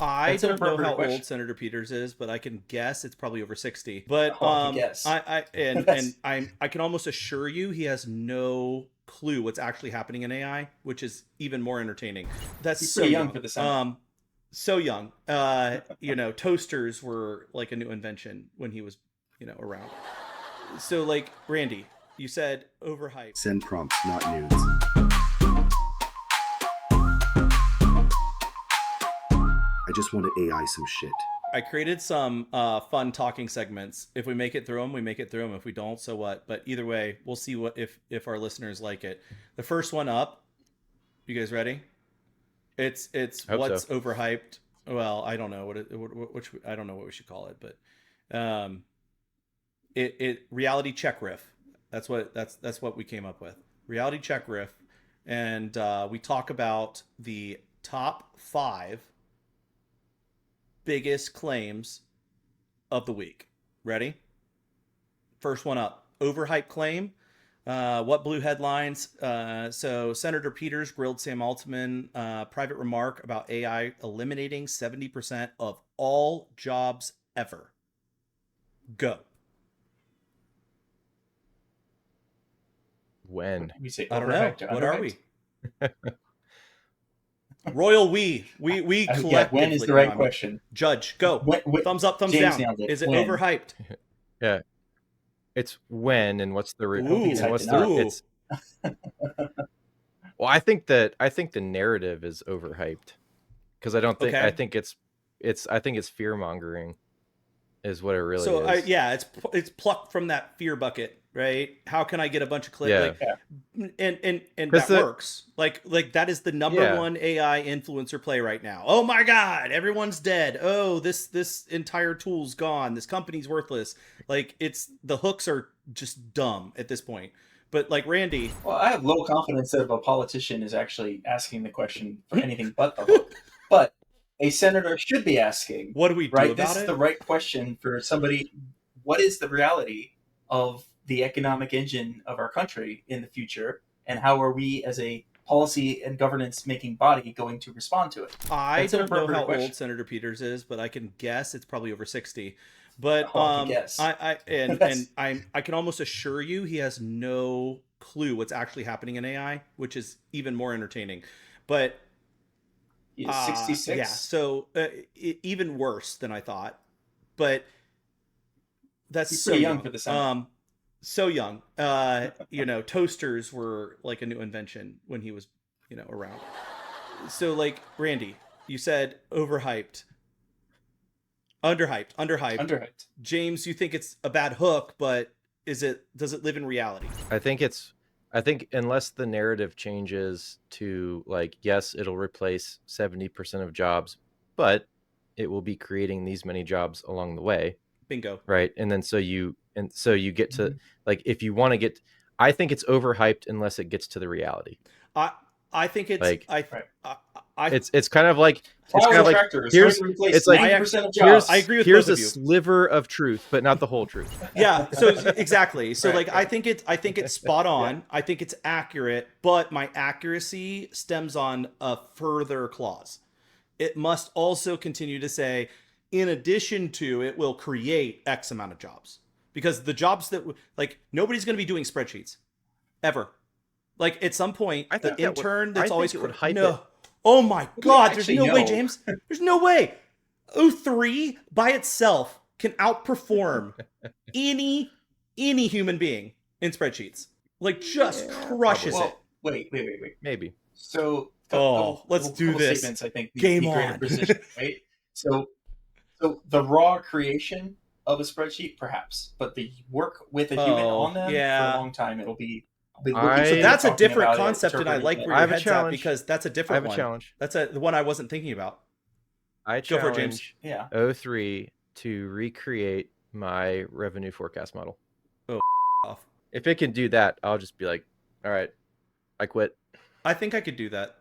I That's an don't know appropriate how question. old Senator Peters is, but I can guess it's probably over 60. But Oh, you guess. I can almost assure you he has no clue what's actually happening in AI, which is even more entertaining. That's He's so pretty young young for the Senate. so young. Toasters were like a new invention when he was, around. So like Randy, you said overhyped. Send prompts, not nudes. I just want to AI some shit. I created some fun talking segments. If we make it through them, we make it through them. If we don't, so what? But either way, we'll see what if our listeners like it. The first one up. You guys ready? It's Hope what's so. overhyped. Well, I don't know which I don't know what we should call it, but it reality check riff. That's what we came up with. Reality check riff, and we talk about the top 5 biggest claims of the week. Ready? First one up. Overhyped claim. What blew headlines? So Senator Peters grilled Sam Altman. Private remark about AI eliminating 70% of all jobs ever. Go. When? We say I don't know. overhyped or What are underhyped? we? Royal we collectively. Yeah, when is the right question? Judge, go. Thumbs up, thumbs James down. nailed it. Is it When? overhyped? Yeah. It's when and what's the Ooh. and what's Ooh. the it's Well, I think the narrative is overhyped because I don't think Okay. I think it's fear mongering is what it really So is. it's plucked from that fear bucket, right? How can I get a bunch of clicks? Yeah. And 'Cause that works. Like that is the number one AI influencer play right now. Oh my God, everyone's dead. Oh, this entire tool's gone. This company's worthless. Like the hooks are just dumb at this point. But like Randy, Well, I have low confidence that a politician is actually asking the question for anything but the hook. But a senator should be asking, what do we do right? about This it? is the right question for somebody. What is the reality of the economic engine of our country in the future? And how are we as a policy and governance making body going to respond to it? I That's an don't know appropriate how question. old Senator Peters is, but I can guess it's probably over 60. But Oh, guess. I can almost assure you he has no clue what's actually happening in AI, which is even more entertaining. But He is 66. yeah, so even worse than I thought. But that's He's so pretty young for the Senate. So young. Toasters were like a new invention when he was, around. So like Randy, you said overhyped. Underhyped. James, you think it's a bad hook, but does it live in reality? I think unless the narrative changes to like, yes, it'll replace 70% of jobs, but it will be creating these many jobs along the way. Bingo. Right. And then so you get to like, if you want to get, I think it's overhyped unless it gets to the reality. I think it's like, it's kind of like, here's like 90% of jobs. I agree with here's both a of you. sliver of truth, but not the whole truth. Yeah. So exactly. So Right. I think it's spot on. Yeah. I think it's accurate, but my accuracy stems on a further clause. It must also continue to say, in addition to, it will create X amount of jobs, because the jobs that like nobody's going to be doing spreadsheets ever. Like at some point, the intern that's always would hype no. it. Oh my God! There's no way, James. There's no way. O3 by itself can outperform any human being in spreadsheets. Like just crushes it. Wait. Maybe. So let's do this. Statements, I think, Game be greater on. precision, right? So the raw creation of a spreadsheet, perhaps, but the work with a human on them for a long time, it'll be. So that's a different concept, and I like where your head's at, because that's a different one. I have a challenge. That's the one I wasn't thinking about. I Go for it, James. challenge O3 to recreate my revenue forecast model. Oh, off. If it can do that, I'll just be like, all right, I quit. I think I could do that.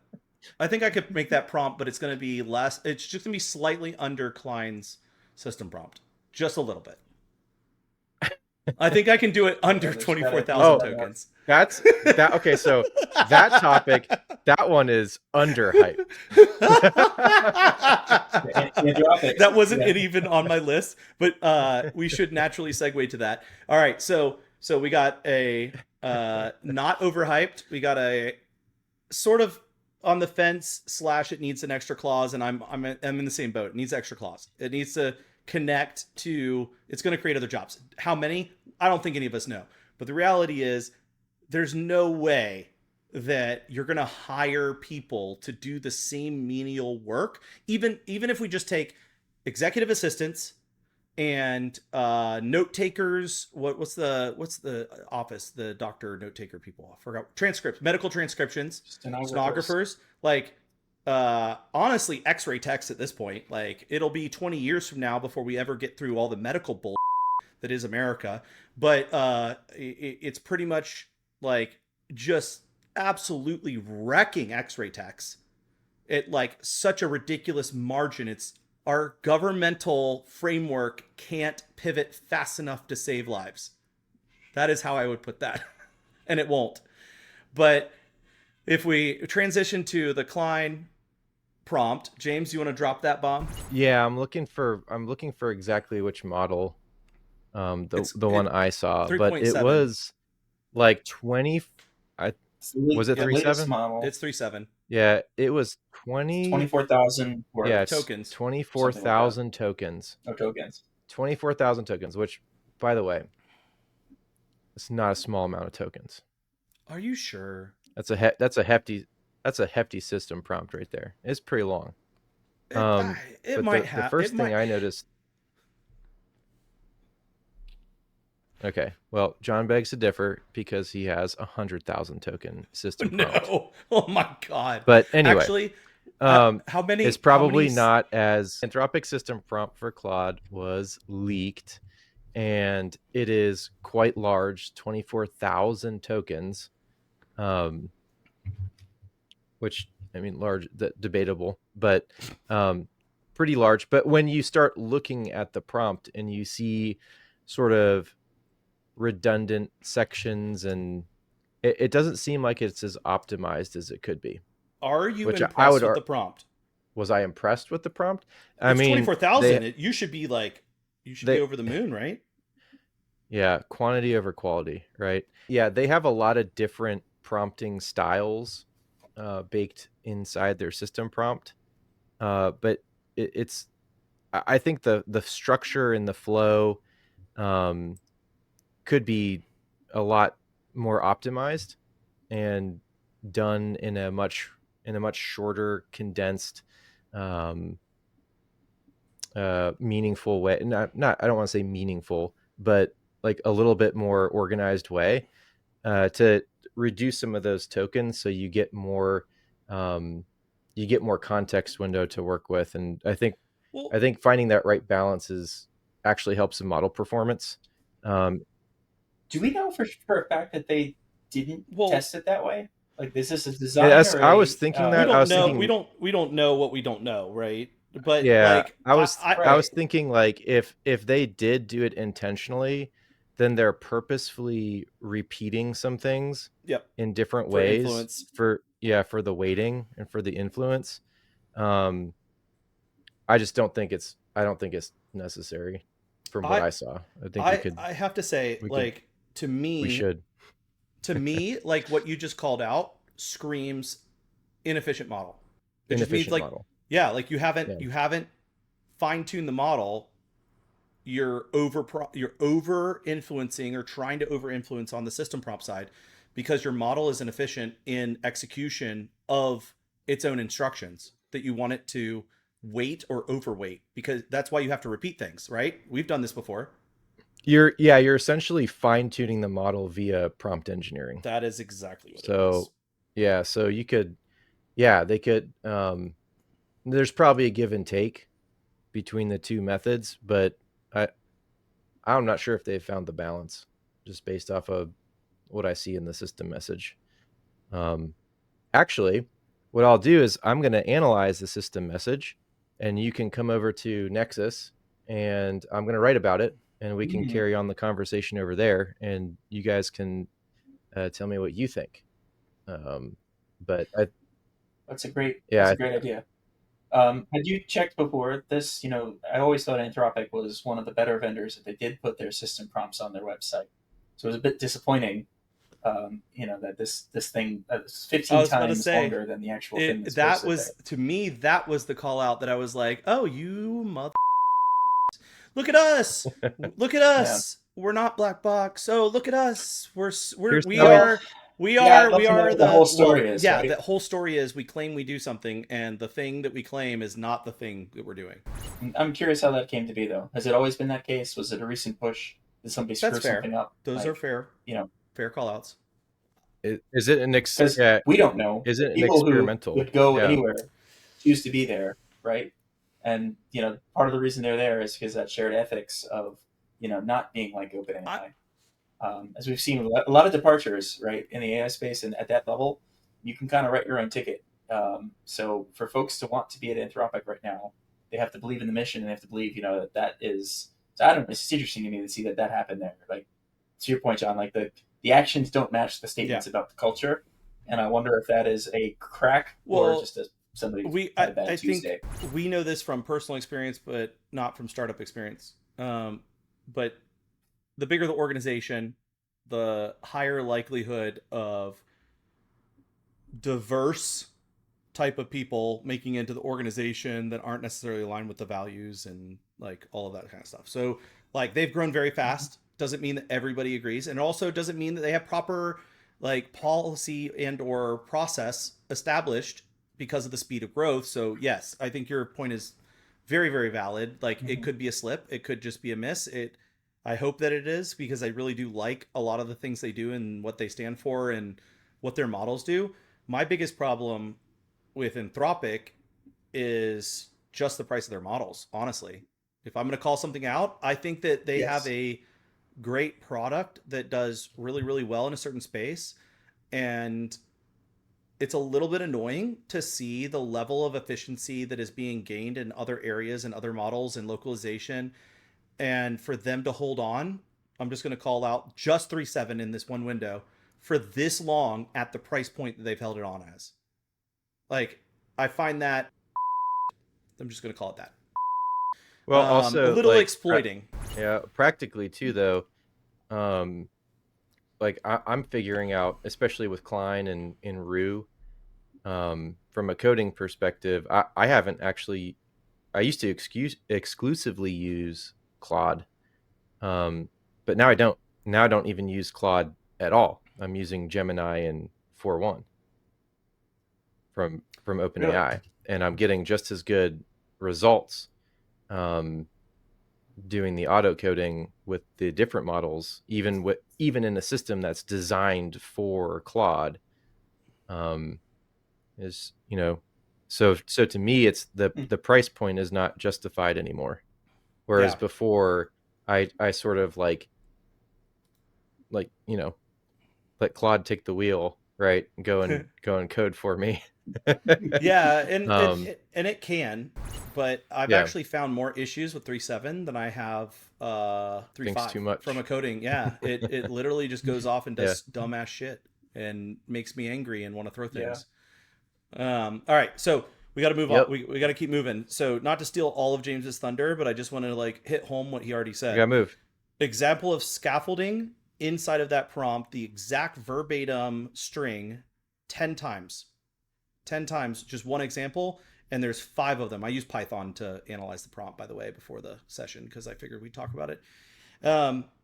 I think I could make that prompt, but it's going to be less. It's just going to be slightly under Klein's system prompt. Just a little bit. I think I can do it under there's 24,000 Oh, tokens. That's that. Okay, so that topic, that one is underhyped. Anthropic. That wasn't Yeah. even on my list, but we should naturally segue to that. All right, so we got a not overhyped. We got a sort of on the fence / it needs an extra clause, and I'm in the same boat. It needs extra clause. It needs to connect to. It's going to create other jobs. How many? I don't think any of us know. But the reality is, there's no way that you're going to hire people to do the same menial work, even if we just take executive assistants and note takers. What's the office, the doctor note taker people? I forgot. Transcripts, medical transcriptions, stenographers. Like honestly, x-ray techs at this point. Like it'll be 20 years from now before we ever get through all the medical bull that is America. But it's pretty much like just absolutely wrecking x-ray techs at like such a ridiculous margin. It's our governmental framework can't pivot fast enough to save lives. That is how I would put that. And it won't. But if we transition to the Klein prompt, James, you want to drop that bomb? Yeah, I'm looking for exactly which model, the one I saw, but it 3.7. was like 20. Was it The latest 3.7? model. It's 3.7. Yeah, it was 24,000 words. Tokens. 24,000 tokens. No tokens. 24,000 tokens, which, by the way, it's not a small amount of tokens. Are you sure? That's a hefty system prompt right there. It's pretty long. It might have. The first thing I noticed. Okay, well, John begs to differ because he has 100,000 token system prompt. No, oh my god! But anyway, actually, how many? It's probably not as Anthropic system prompt for Claude was leaked, and it is quite large, 24,000 tokens, which I mean, large, debatable, but pretty large. But when you start looking at the prompt and you see sort of redundant sections, and it doesn't seem like it's as optimized as it could be. Are you Which impressed with the prompt? Was I impressed with the prompt? I mean, 24,000. You should be like, be over the moon, right? Yeah, quantity over quality, right? Yeah, they have a lot of different prompting styles baked inside their system prompt, but it's. I think the structure and the flow could be a lot more optimized and done in a much shorter, condensed, meaningful way. Not I don't want to say meaningful, but like a little bit more organized way to reduce some of those tokens, so you get more context window to work with. And I think finding that right balance is actually helps the model performance. Do we know for a fact that they didn't test it that way? Like, is this a design? I was thinking that. We don't know what we don't know, right? But yeah, like, I was thinking like if they did do it intentionally, then they're purposefully repeating some things in different ways for the weighting and for the influence. I just don't think it's necessary from what I saw. I think I have to say, like, to me, we should. To me, like what you just called out screams inefficient model. It just means, like, model. Yeah, like you haven't fine-tuned the model. You're over influencing or trying to over influence on the system prompt side because your model is inefficient in execution of its own instructions that you want it to weight or overweight, because that's why you have to repeat things, right? We've done this before. You're essentially fine-tuning the model via prompt engineering. That is exactly what it is. Yeah, so you could, they could, there's probably a give and take between the two methods, but I'm not sure if they've found the balance just based off of what I see in the system message. Actually, what I'll do is I'm going to analyze the system message, and you can come over to Nexus, and I'm going to write about it. and we can carry on the conversation over there, and you guys can tell me what you think. But That's a great Yeah, idea. Had you checked before this? I always thought Anthropic was one of the better vendors if they did put their system prompts on their website. So it was a bit disappointing, that this thing is 15 times longer than the actual thing that's that posted was there. to me, that was the call out that I was like, oh, you mother, look at us, look at us. We're not black box. Oh, look at us. We are the whole story is, yeah, right? the whole story is we claim we do something, and the thing that we claim is not the thing that we're doing. I'm curious how that came to be, though. Has it always been that case? Was it a recent push? Did somebody screw something up? Those are fair. Fair call outs. Is it an we don't know. Is it People an experimental? Who would go anywhere choose to be there, right? And part of the reason they're there is because that shared ethics of not being like OpenAI. As we've seen a lot of departures, right, in the AI space, and at that level, you can kind of write your own ticket. So for folks to want to be at Anthropic right now, they have to believe in the mission, and they have to believe, that is. So I don't know. It's just interesting to me to see that happened there. Like, to your point, John, like the actions don't match the statements about the culture, and I wonder if that is a crack or just somebody had a bad Tuesday. Think we know this from personal experience, but not from startup experience. But the bigger the organization, the higher likelihood of diverse type of people making into the organization that aren't necessarily aligned with the values and like all of that kind of stuff. So like they've grown very fast. Doesn't mean that everybody agrees. And it also doesn't mean that they have proper like policy and or process established because of the speed of growth. So yes, I think your point is very, very valid. Like it could be a slip. It could just be a miss. I hope that it is, because I really do like a lot of the things they do and what they stand for and what their models do. My biggest problem with Anthropic is just the price of their models, honestly. If I'm going to call something out, I think that they have a great product that does really, really well in a certain space. And it's a little bit annoying to see the level of efficiency that is being gained in other areas and other models and localization. And for them to hold on, I'm just going to call out just 3.7 in this one window for this long at the price point that they've held it on as. Like, I find that, I'm just going to call it that. Well, also a little exploiting. Practically too, though. Like I'm figuring out, especially with Klein and in Rue, from a coding perspective, I haven't actually. I used to exclusively use Claude, but now I don't. Now I don't even use Claude at all. I'm using Gemini and 4.1 from OpenAI, and I'm getting just as good results doing the auto coding with the different models, even in a system that's designed for Claude. Is so to me, it's the price point is not justified anymore. Whereas before, I sort of like let Claude take the wheel, right? Go and code for me. Yeah, and it can, but I've actually found more issues with 3.7 than I have 3.5 too much from a coding. Yeah, it literally just goes off and does dumbass shit and makes me angry and want to throw things. All right, so we got to move on. We got to keep moving. So not to steal all of James's thunder, but I just want to like hit home what he already said. We got to move. Example of scaffolding inside of that prompt, the exact verbatim string 10 times. 10 times, just one example, and there's 5 of them. I use Python to analyze the prompt, by the way, before the session, because I figured we'd talk about it.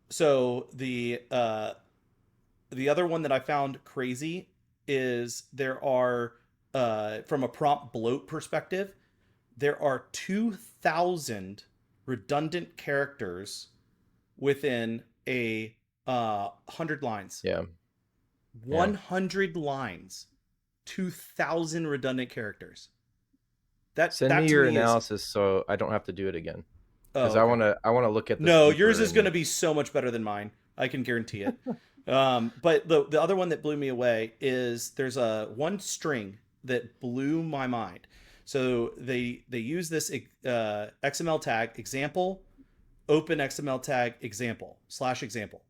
So the other one that I found crazy is there are, from a prompt bloat perspective, there are 2,000 redundant characters within a 100 lines. Yeah. 100 lines. 2,000 redundant characters. Send me your analysis so I don't have to do it again. Because I want to look at this. No, yours is going to be so much better than mine. I can guarantee it. But the other one that blew me away is there's one string that blew my mind. So they use this XML tag example open XML tag example / example.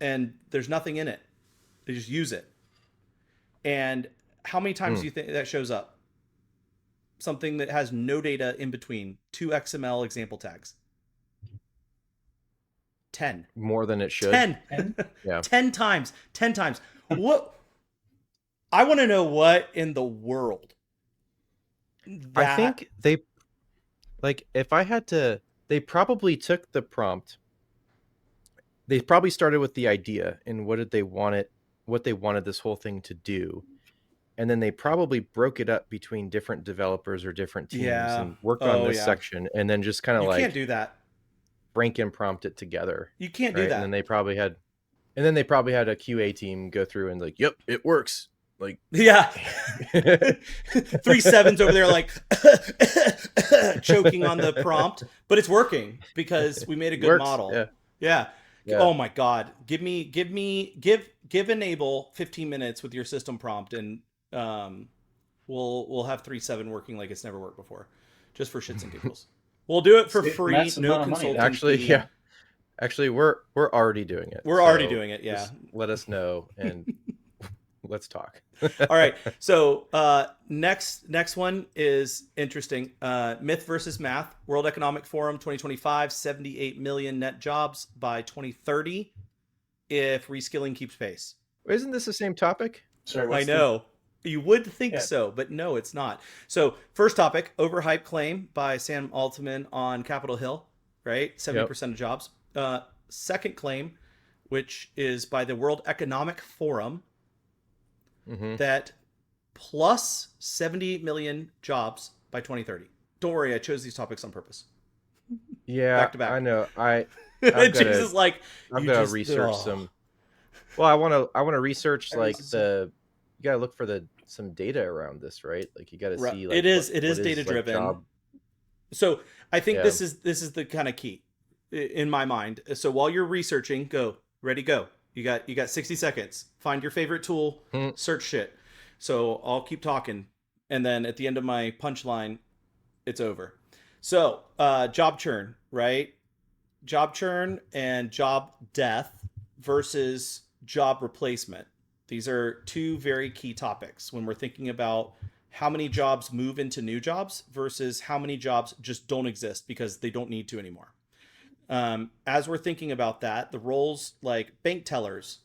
And there's nothing in it. They just use it. And how many times do you think that shows up? Something that has no data in between 2 XML example tags. 10. More than it should. 10. Yeah. 10 times. 10 times. What? I want to know what in the world. I think they, like, if I had to, they probably took the prompt. They probably started with the idea and what they wanted this whole thing to do. And then they probably broke it up between different developers or different teams and worked on this section. And then just kind of You can't do that. Franken prompt it together. You can't do that. And then they probably had a QA team go through and like, yep, it works. Like, yeah. 3 7s over there, like choking on the prompt, but it's working because we made a good model. Yeah. Oh my God. Give enable 15 minutes with your system prompt, and we'll have 3 7 working like it's never worked before, just for shits and giggles. We'll do it for free, no consulting. Actually, we're already doing it. We're already doing it. Yeah. Just let us know and let's talk. All right. So next one is interesting. Myth versus math. World Economic Forum 2025, 78 million net jobs by 2030 if reskilling keeps pace. Isn't this the same topic? Sorry, I know. You would think so, but no, it's not. So first topic, overhyped claim by Sam Altman on Capitol Hill, right? 70% of jobs. Second claim, which is by the World Economic Forum, that plus 78 million jobs by 2030. Don't worry, I chose these topics on purpose. Yeah, back to back. I know. James is like, I've got to research some. Well, I want to research like you got to look for some data around this, right? Like you got to see. Like, it is data driven. So I think this is the kind of key in my mind. So while you're researching, go. You got 60 seconds. Find your favorite tool, search shit. So I'll keep talking, and then at the end of my punchline, it's over. So job churn, right? Job churn and job death versus job replacement. These are 2 very key topics when we're thinking about how many jobs move into new jobs versus how many jobs just don't exist because they don't need to anymore. As we're thinking about that, the roles like bank tellers,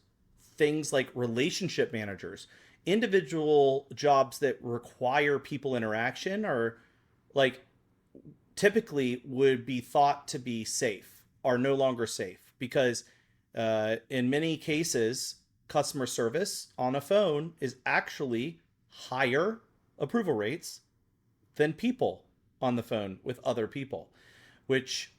things like relationship managers, individual jobs that require people interaction are like typically would be thought to be safe are no longer safe because in many cases, customer service on a phone is actually higher approval rates than people on the phone with other people, which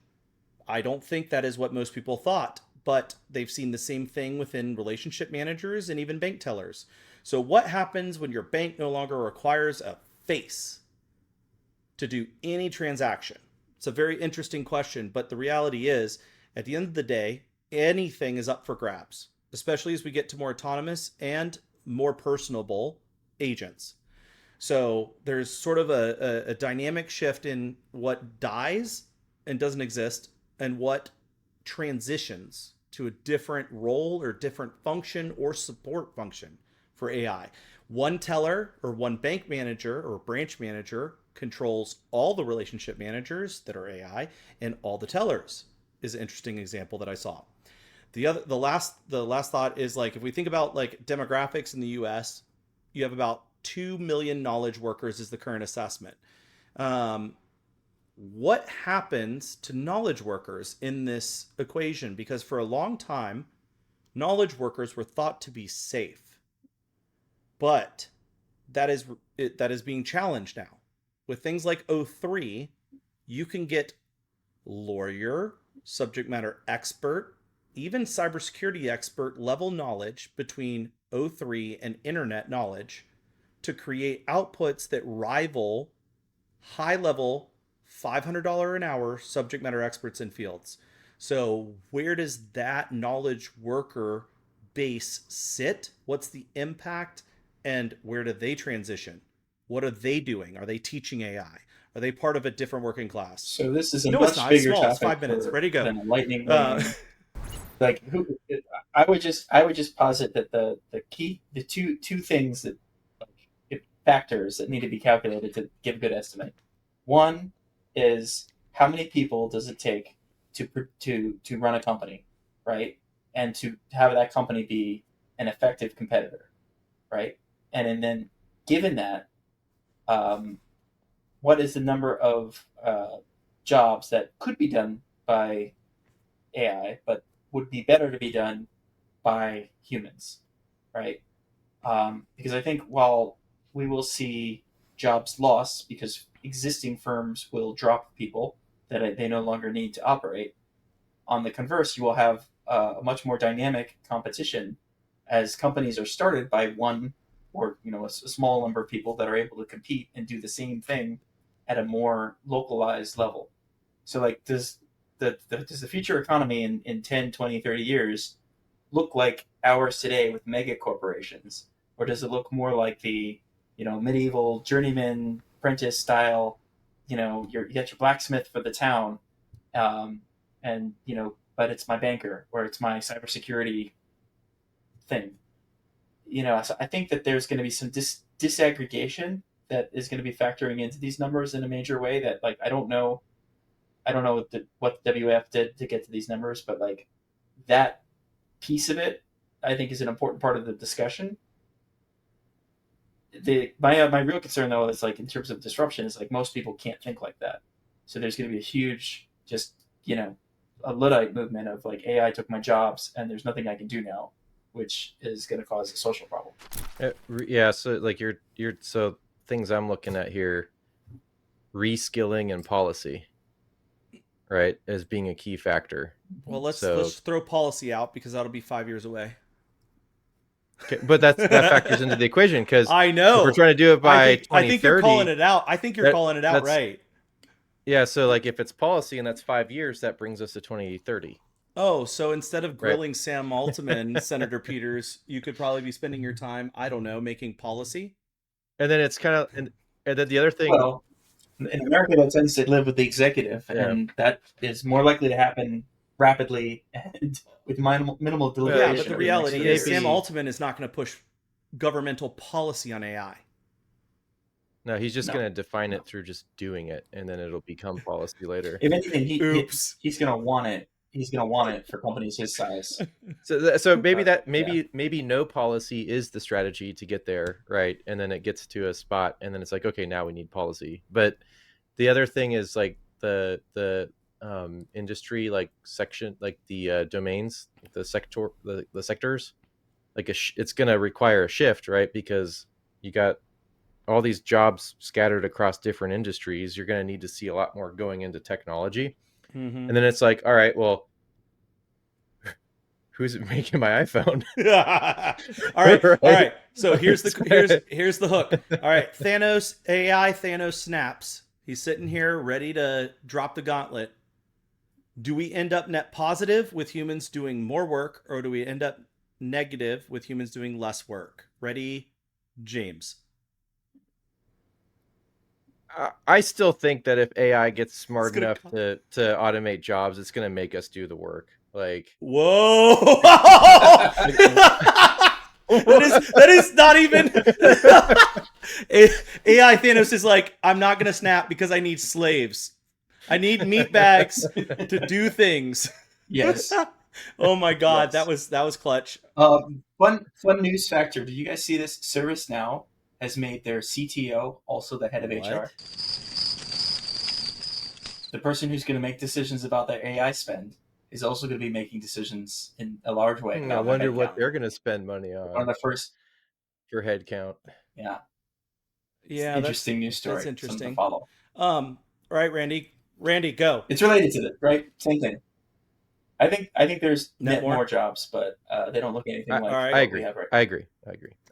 I don't think that is what most people thought, but they've seen the same thing within relationship managers and even bank tellers. So what happens when your bank no longer requires a face to do any transaction? It's a very interesting question, but the reality is, at the end of the day, anything is up for grabs, especially as we get to more autonomous and more personable agents. So there's sort of a dynamic shift in what dies and doesn't exist and what transitions to a different role or different function or support function for AI. One teller or one bank manager or branch manager controls all the relationship managers that are AI, and all the tellers is an interesting example that I saw. The last thought is, like, if we think about like demographics in the US, you have about 2 million knowledge workers is the current assessment. What happens to knowledge workers in this equation? Because for a long time, knowledge workers were thought to be safe, but that is being challenged now. With things like O3, you can get lawyer, subject matter expert, even cybersecurity expert level knowledge between O3 and internet knowledge to create outputs that rival high-level $500 an hour subject matter experts in fields. So where does that knowledge worker base sit? What's the impact, and where do they transition? What are they doing? Are they teaching AI? Are they part of a different working class? So this is a No, it's much not. It's bigger small. It's topic 5 minutes. for- Ready, go. than a lightning Uh, lane. Like I would just posit that the two things that factors that need to be calculated to give a good estimate. One is how many people does it take to run a company, right? And to have that company be an effective competitor, right? And then given that, what is the number of jobs that could be done by AI, but would be better to be done by humans, right? Because I think while we will see jobs lost because existing firms will drop people that they no longer need to operate, on the converse, you will have a much more dynamic competition as companies are started by one or a small number of people that are able to compete and do the same thing at a more localized level. So like does the future economy in 10, 20, 30 years look like ours today with mega corporations? Or does it look more like the medieval journeyman apprentice style, you got your blacksmith for the town, and but it's my banker or it's my cybersecurity thing. So I think that there's going to be some disaggregation that is going to be factoring into these numbers in a major way that like I don't know what the WF did to get to these numbers, but like that piece of it I think is an important part of the discussion. My real concern though is like in terms of disruption is like most people can't think like that, so there's going to be a huge just a Luddite movement of like AI took my jobs and there's nothing I can do now, which is going to cause a social problem. Yeah, so like you're so things I'm looking at here, reskilling and policy, right, as being a key factor. Well, let's throw policy out because that'll be 5 years away. Okay, but that factors into the equation because I know if we're trying to do it by 2030. I think you're calling it out. I think you're calling it out right. Yeah, so like if it's policy and that's 5 years, that brings us to 2030. Oh, so instead of grilling Sam Altman, Senator Peters, you could probably be spending your time, I don't know, making policy. And then it's kind of, and then the other thing. Well, in America, that tends to live with the executive, and that is more likely to happen rapidly and with minimal deliberation. Yeah, but the reality is Sam Altman is not going to push governmental policy on AI. No, he's just going to define it through just doing it, and then it'll become policy later. If anything, he's going to want it. He's going to want it for companies his size. So maybe no policy is the strategy to get there, right? And then it gets to a spot, and then it's like, okay, now we need policy. But the other thing is like the industry like section, like the domains, the sectors, like it's going to require a shift, right? Because you got all these jobs scattered across different industries. You're going to need to see a lot more going into technology. Mm-hmm. And then it's like, all right, well, who's making my iPhone? all right. So here's the hook. All right, Thanos snaps. He's sitting here ready to drop the gauntlet. Do we end up net positive with humans doing more work, or do we end up negative with humans doing less work? Ready, James? I still think that if AI gets smart enough to automate jobs, it's going to make us do the work. Like, whoa! that is not even. AI Thanos is like, I'm not going to snap because I need slaves. I need meat bags to do things. Yes. Oh my God, yes. That was clutch. Fun news factor. Did you guys see this? ServiceNow has made their CTO also the head of HR. The person who's going to make decisions about their AI spend is also going to be making decisions in a large way. I wonder what they're going to spend money on. One of the first for head count. Yeah. Yeah. Interesting news story. That's interesting. To follow. All right, Randy, go. It's related to it, right? Same thing. I think there's more jobs, but they don't look anything like. I agree. We have right now. I agree.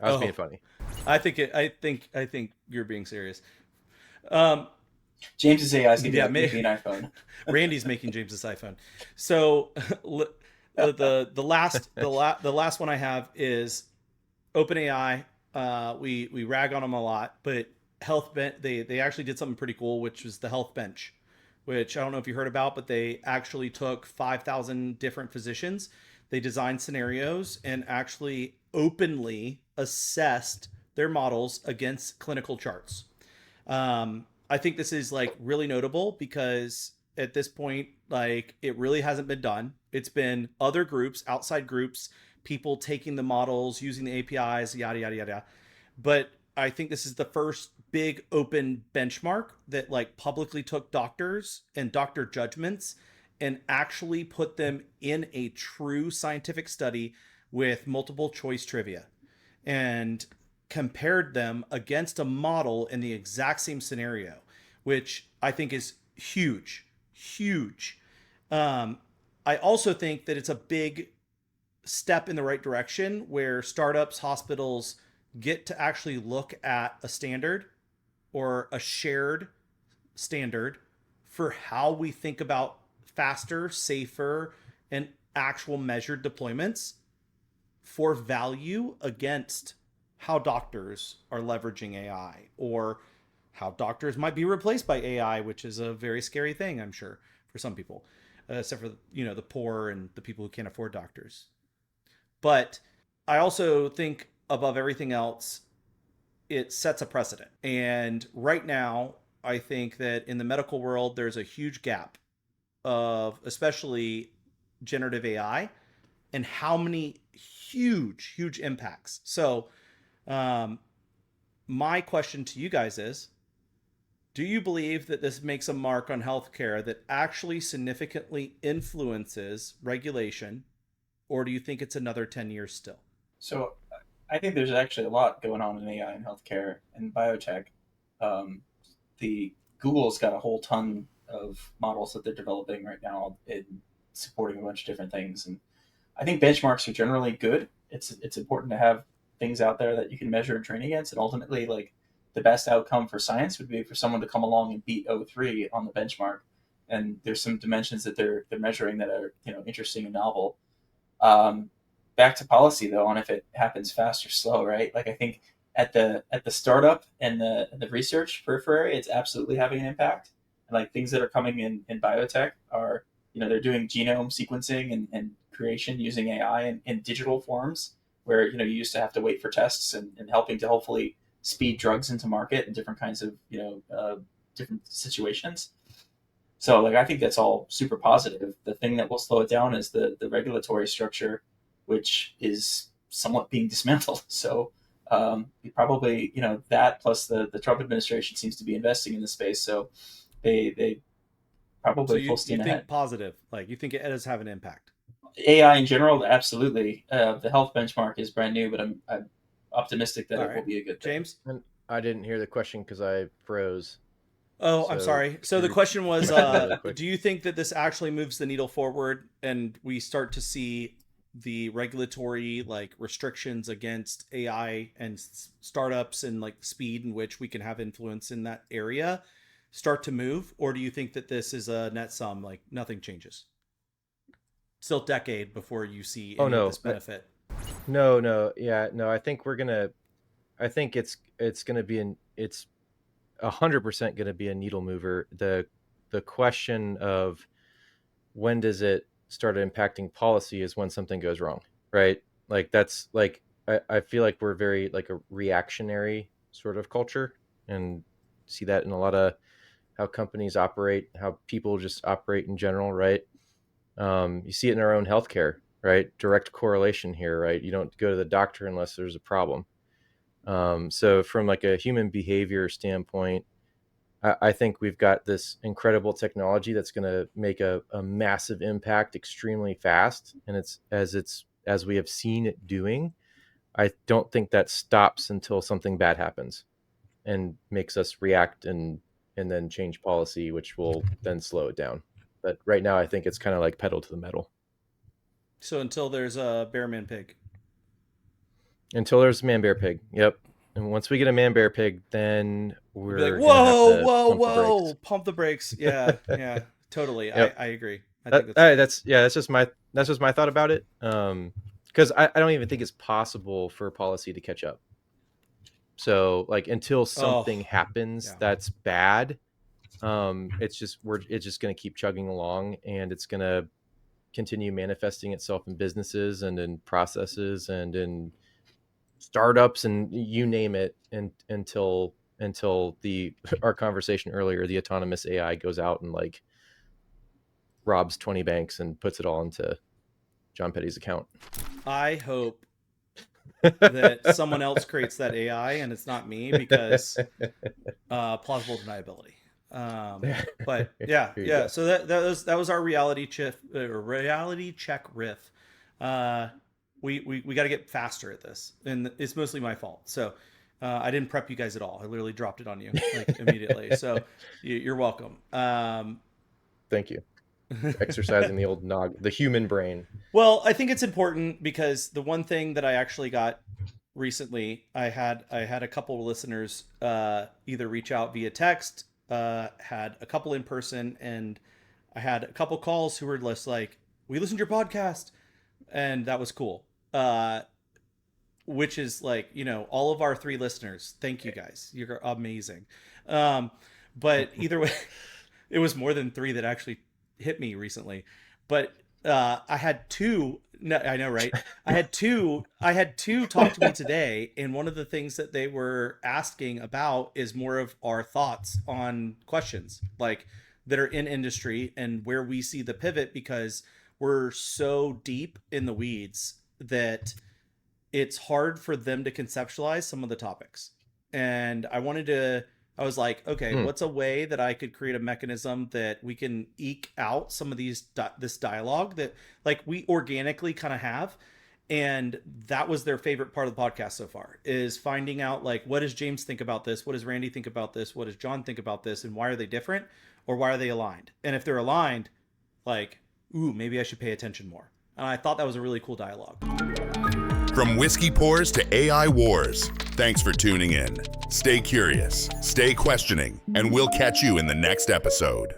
I was being funny. I think you're being serious. James's AI is going to be an iPhone. Randy's making James's iPhone. So the last one I have is OpenAI. We rag on them a lot, but they actually did something pretty cool, which was the health bench, which I don't know if you heard about, but they actually took 5,000 different physicians. They designed scenarios and actually openly assessed their models against clinical charts. I think this is like really notable because at this point, like it really hasn't been done. It's been other groups, outside groups, people taking the models, using the APIs, yada, yada, yada. But I think this is the first big open benchmark that like publicly took doctors and doctor judgments and actually put them in a true scientific study with multiple choice trivia and compared them against a model in the exact same scenario, which I think is huge, huge. I also think that it's a big step in the right direction where startups, hospitals get to actually look at a standard or a shared standard for how we think about faster, safer, and actual measured deployments for value against how doctors are leveraging AI or how doctors might be replaced by AI, which is a very scary thing, I'm sure, for some people, except for, the poor and the people who can't afford doctors. But I also think above everything else, it sets a precedent. And right now, I think that in the medical world, there's a huge gap of especially generative AI and how many huge impacts. So my question to you guys is, do you believe that this makes a mark on healthcare that actually significantly influences regulation, or do you think it's another 10 years still? So I think there's actually a lot going on in AI and healthcare and biotech. The Google's got a whole ton of models that they're developing right now in supporting a bunch of different things. And I think benchmarks are generally good. It's important to have things out there that you can measure and train against. And ultimately, like the best outcome for science would be for someone to come along and beat O3 on the benchmark. And there's some dimensions that they're measuring that are interesting and novel. Back to policy though, on if it happens fast or slow, right? Like I think at the startup and the research periphery, it's absolutely having an impact. And like things that are coming in biotech are, they're doing genome sequencing and creation using AI in digital forms where, you used to have to wait for tests and helping to hopefully speed drugs into market in different kinds of, different situations. So like, I think that's all super positive. The thing that will slow it down is the regulatory structure, which is somewhat being dismantled. So probably, that plus the Trump administration seems to be investing in the space. So they probably full steam ahead. You think positive, like you think it does have an impact? AI in general, absolutely. The health benchmark is brand new, but I'm optimistic that it will be a good thing. James? I didn't hear the question because I froze. Oh, I'm sorry. So the question was, do you think that this actually moves the needle forward and we start to see the regulatory like restrictions against AI and startups and like speed in which we can have influence in that area start to move? Or do you think that this is a net sum, like nothing changes? Still a decade before you see any of this benefit. No. Yeah, no, I think it's going to be it's 100% going to be a needle mover. The question of when does it start impacting policy is when something goes wrong, right? Like that's like, I feel like we're very like a reactionary sort of culture and see that in a lot of how companies operate, how people just operate in general, right? You see it in our own healthcare, right? Direct correlation here, right? You don't go to the doctor unless there's a problem. So from like a human behavior standpoint, I think we've got this incredible technology that's going to make a massive impact extremely fast. And as we have seen it doing, I don't think that stops until something bad happens and makes us react and then change policy, which will then slow it down. But right now, I think it's kind of like pedal to the metal. So until there's a bear man pig. Until there's a man bear pig. Yep. And once we get a man bear pig, then we're like, whoa, pump the brakes. Yeah, totally. Yep. I agree. That's just my thought about it. Because I don't even think it's possible for policy to catch up. So like until something happens yeah. that's bad, it's just going to keep chugging along, and it's going to continue manifesting itself in businesses and in processes and in startups and you name it, and until our conversation earlier, the autonomous AI goes out and like robs 20 banks and puts it all into John Petty's account. I hope that someone else creates that AI and it's not me, because plausible deniability. But yeah. So that was our reality check riff. We got to get faster at this, and it's mostly my fault. So I didn't prep you guys at all. I literally dropped it on you like immediately. So you're welcome. Thank you. Exercising the old the human brain. Well, I think it's important because the one thing that I actually got recently, I had a couple of listeners either reach out via text, had a couple in person, and I had a couple calls who were just like, "We listened to your podcast," and that was cool. Which is like, all of our 3 listeners. Thank you guys. You're amazing. But either way, it was more than 3 that actually hit me recently. But I had 2. No, I know, right? I had two talk to me today, and one of the things that they were asking about is more of our thoughts on questions like that are in industry and where we see the pivot, because we're so deep in the weeds that it's hard for them to conceptualize some of the topics. And I was like, okay, what's a way that I could create a mechanism that we can eke out some of this dialogue that like we organically kind of have. And that was their favorite part of the podcast so far, is finding out like, what does James think about this? What does Randy think about this? What does John think about this? And why are they different, or why are they aligned? And if they're aligned, like, ooh, maybe I should pay attention more. And I thought that was a really cool dialogue. From whiskey pours to AI wars, thanks for tuning in. Stay curious, stay questioning, and we'll catch you in the next episode.